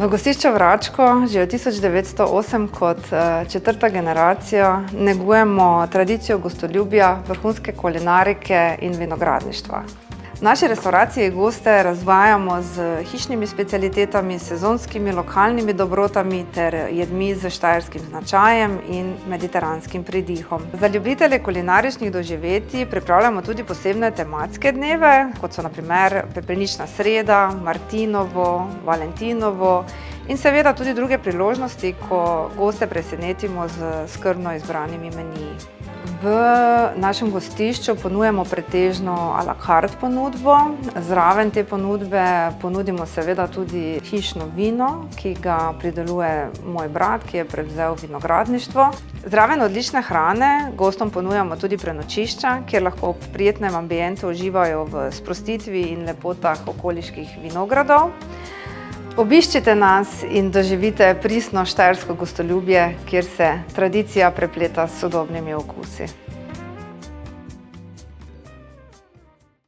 V gostišču Vračko že od 1908 kot četrta generacija negujemo tradicijo gostoljubja, vrhunske kulinarike in vinogradništva. V naši restavraciji goste razvajamo z hišnimi specialitetami, sezonskimi lokalnimi dobrotami ter jedmi z štajerskim značajem in mediteranskim pridihom. Za ljubitelje kulinaričnih doživetij pripravljamo tudi posebne tematske dneve, kot so na primer pepelnična sreda, martinovo, valentinovo in seveda tudi druge priložnosti, ko goste presenetimo z skrbno izbranimi meniji. V našem gostišču ponujamo pretežno à la carte ponudbo. Zraven te ponudbe ponudimo seveda tudi hišno vino, ki ga prideluje moj brat, ki je prevzel vinogradništvo. Zraven odlične hrane gostom ponujamo tudi prenočišča, kjer lahko v prijetnem ambientu uživajo v sprostitvi in lepotah okoliških vinogradov. Obiščite nas in doživite pristno štajersko gostoljubje, kjer se tradicija prepleta s sodobnimi okusi.